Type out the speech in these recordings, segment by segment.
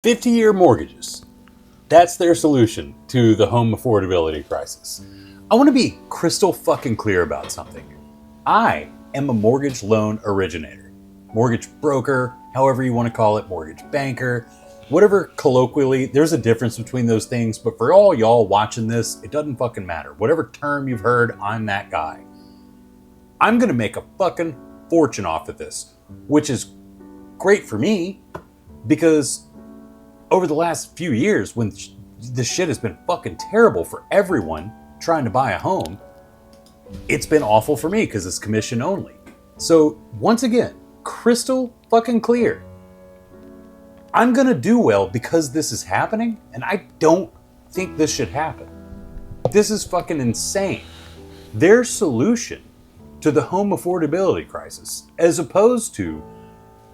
50-year mortgages. That's their solution to the home affordability crisis. I want to be crystal fucking clear about something. I am a mortgage loan originator, mortgage broker, however you want to call it, mortgage banker, whatever colloquially. There's a difference between those things, but for all y'all watching this, it doesn't fucking matter. Whatever term you've heard, I'm that guy. I'm going to make a fucking fortune off of this, which is great for me because over the last few years, when this shit has been fucking terrible for everyone trying to buy a home, it's been awful for me because it's commission only. So once again, crystal fucking clear. I'm gonna do well because this is happening, and I don't think this should happen. This is fucking insane. Their solution to the home affordability crisis, as opposed to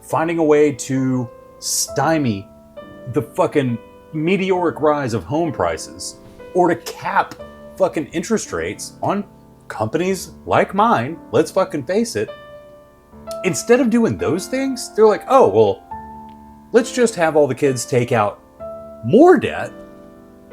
finding a way to stymie the fucking meteoric rise of home prices, or to cap fucking interest rates on companies like mine, let's fucking face it. Instead of doing those things, they're like, oh, well, let's just have all the kids take out more debt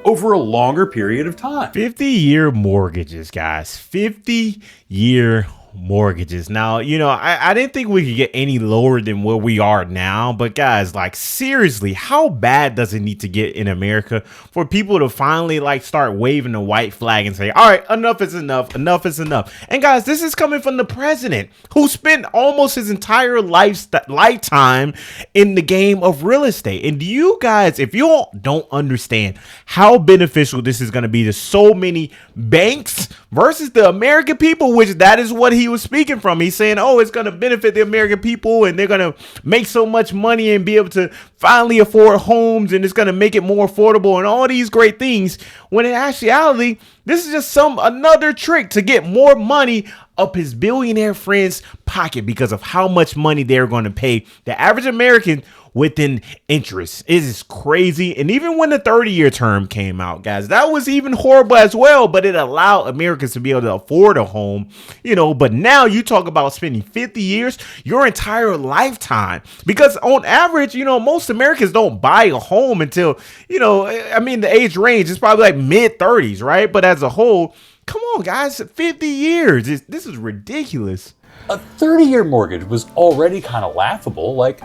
over a longer period of time. 50-year mortgages, guys. 50-year mortgages. Now, I didn't think we could get any lower than where we are now, but guys, like, seriously, how bad does it need to get in America for people to finally start waving the white flag and say, all right, enough is enough, enough is enough? And guys, this is coming from the president who spent almost his entire lifetime in the game of real estate. And do you guys, if you all don't understand how beneficial this is going to be to so many banks versus the American people, which that is what he was speaking from. He's saying, oh, it's going to benefit the American people and they're going to make so much money and be able to finally afford homes, and it's going to make it more affordable and all these great things, when in actuality, this is just another trick to get more money up his billionaire friend's pocket because of how much money they're going to pay the average American within interest. It is crazy. And even when the 30-year term came out, guys, that was even horrible as well, but it allowed Americans to be able to afford a home, but now you talk about spending 50 years, your entire lifetime, because on average, most Americans don't buy a home until, the age range is probably like mid 30s, right? But as a whole, come on, guys, 50 years. This is ridiculous. A 30-year mortgage was already kind of laughable. Like,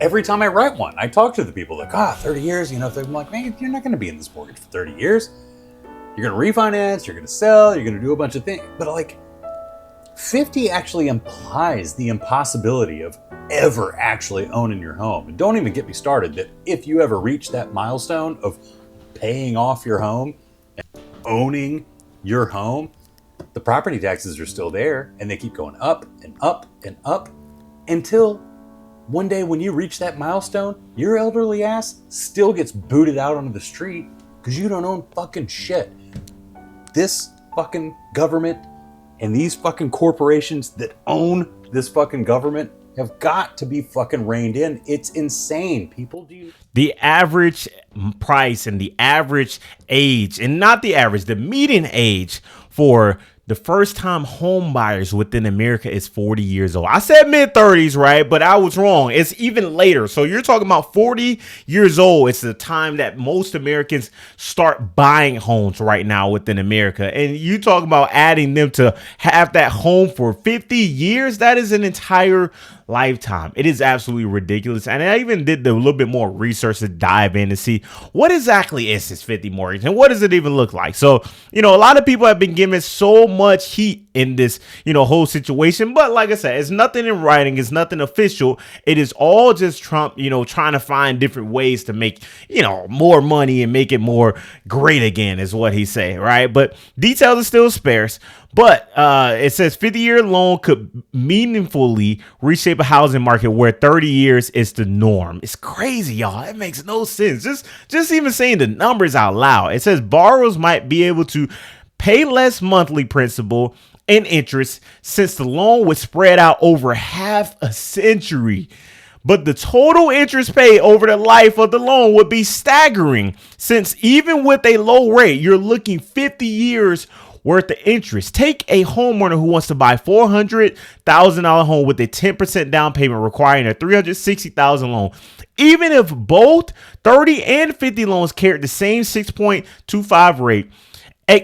every time I write one, I talk to the people like, 30 years, I'm like, man, you're not going to be in this mortgage for 30 years. You're going to refinance, you're going to sell, you're going to do a bunch of things. But 50 actually implies the impossibility of ever actually owning your home. And don't even get me started that if you ever reach that milestone of paying off your home and owning your home, the property taxes are still there and they keep going up and up and up until one day when you reach that milestone, your elderly ass still gets booted out onto the street because you don't own fucking shit. This fucking government and these fucking corporations that own this fucking government have got to be fucking reined in. It's insane. People the average price and the average age, and not the average, the median age for the first time home buyers within America is 40 years old. I said mid 30s, right? But I was wrong. It's even later. So you're talking about 40 years old. It's the time that most Americans start buying homes right now within America. And you talk about adding them to have that home for 50 years. That is an entire lifetime. It is absolutely ridiculous. And I even did a little bit more research to dive in to see what exactly is this 50 mortgage and what does it even look like. So, a lot of people have been given so much heat in this, whole situation. But like I said, it's nothing in writing. It's nothing official. It is all just Trump, trying to find different ways to make, more money and make it more great again is what he's saying. Right. But details are still sparse. But it says 50-year loan could meaningfully reshape a housing market where 30 years is the norm. It's crazy, y'all. It makes no sense. Just even saying the numbers out loud. It says borrowers might be able to pay less monthly principal and interest since the loan was spread out over half a century. But the total interest paid over the life of the loan would be staggering, since even with a low rate, you're looking 50 years worth of interest. Take a homeowner who wants to buy $400,000 home with a 10% down payment requiring a $360,000 loan. Even if both 30 and 50 loans carried the same 6.25 rate,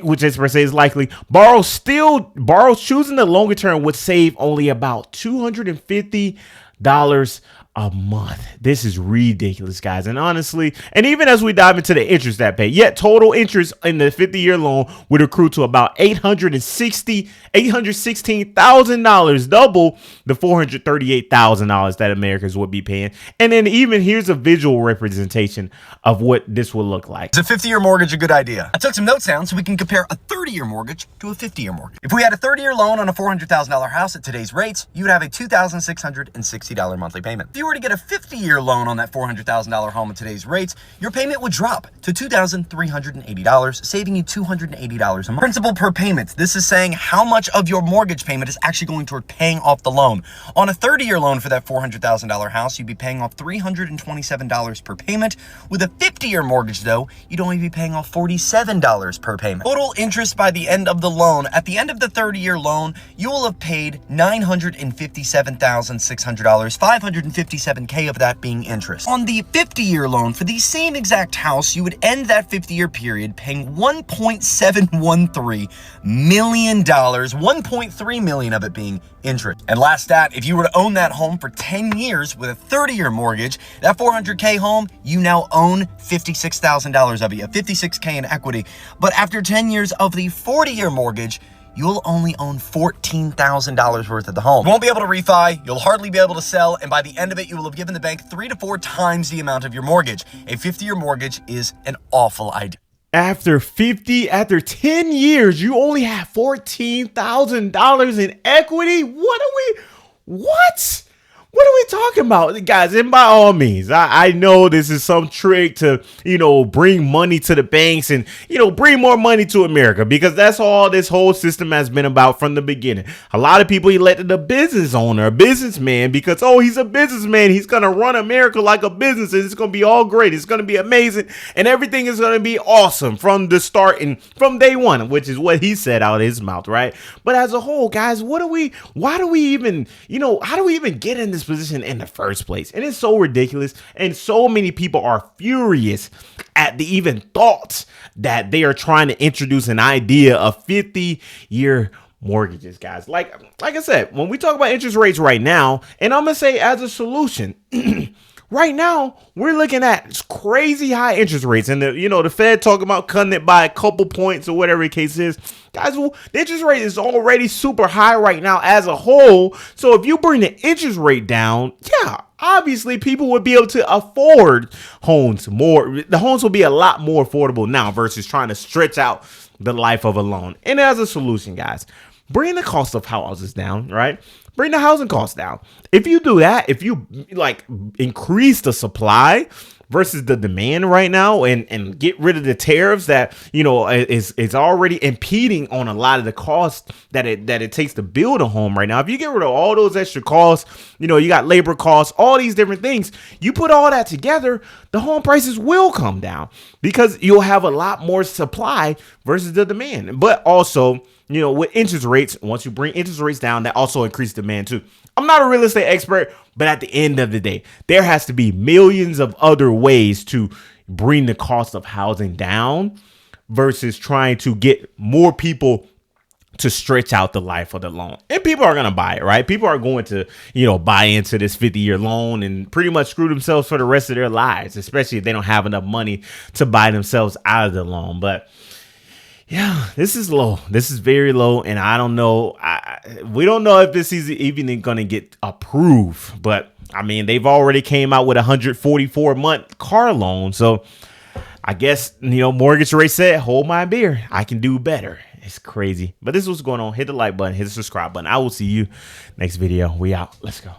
which is per se is likely, borrowers choosing the longer term would save only about $250 a month. This is ridiculous, guys. And honestly, and even as we dive into the interest that pay, yet total interest in the 50-year loan would accrue to about $816,000, double the $438,000 that Americans would be paying. And then even here's a visual representation of what this would look like. Is a 50-year mortgage a good idea? I took some notes down so we can compare a 30-year mortgage to a 50-year mortgage. If we had a 30-year loan on a $400,000 house at today's rates, you would have a $2,660 monthly payment. If you were to get a 50-year loan on that $400,000 home at today's rates, your payment would drop to $2,380, saving you $280 a month. Principal per payment. This is saying how much of your mortgage payment is actually going toward paying off the loan. On a 30-year loan for that $400,000 house, you'd be paying off $327 per payment. With a 50-year mortgage, though, you'd only be paying off $47 per payment. Total interest by the end of the loan. At the end of the 30-year loan, you will have paid $957,600, $557K of that being interest. On the 50-year loan for the same exact house, you would end that 50-year period paying $1.713 million, $1.3 million of it being interest. And last stat, if you were to own that home for 10 years with a 30-year mortgage, that $400K home, you now own $56,000 of it. You have $56K in equity. But after 10 years of the 40-year mortgage, you'll only own $14,000 worth of the home. You won't be able to refi, you'll hardly be able to sell, and by the end of it, you will have given the bank 3 to 4 times the amount of your mortgage. A 50-year mortgage is an awful idea. After 10 years, you only have $14,000 in equity? What? What are we talking about, guys? And by all means, I know this is some trick to, bring money to the banks and, bring more money to America, because that's all this whole system has been about from the beginning. A lot of people elected a business owner, a businessman, because, he's a businessman. He's going to run America like a business, and it's going to be all great. It's going to be amazing, and everything is going to be awesome from the start and from day one, which is what he said out of his mouth, right? But as a whole, guys, how do we even get in this position in the first place? And it's so ridiculous, and so many people are furious at the even thoughts that they are trying to introduce an idea of 50-year mortgages, guys. Like I said, when we talk about interest rates right now, and I'm gonna say as a solution, right now, we're looking at crazy high interest rates, and the Fed talking about cutting it by a couple points or whatever the case is. Guys, the interest rate is already super high right now as a whole. So if you bring the interest rate down, obviously people would be able to afford homes more. The homes will be a lot more affordable now versus trying to stretch out the life of a loan. And as a solution, guys, bring the cost of houses down, right? Bring the housing costs down. If you do that, if you increase the supply versus the demand right now, and get rid of the tariffs that is already impeding on a lot of the costs that it takes to build a home right now. If you get rid of all those extra costs, you got labor costs, all these different things, you put all that together, the home prices will come down because you'll have a lot more supply versus the demand. But also, with interest rates, once you bring interest rates down, that also increases demand too. I'm not a real estate expert, but at the end of the day, there has to be millions of other ways to bring the cost of housing down versus trying to get more people to stretch out the life of the loan. And people are going to buy it, right? People are going to, buy into this 50-year loan and pretty much screw themselves for the rest of their lives, especially if they don't have enough money to buy themselves out of the loan. But yeah, this is low. This is very low. And I don't know. We don't know if this is even going to get approved. But I mean, they've already came out with a 144-month car loan. So I guess, mortgage rate said, hold my beer. I can do better. It's crazy. But this is what's going on. Hit the like button. Hit the subscribe button. I will see you next video. We out. Let's go.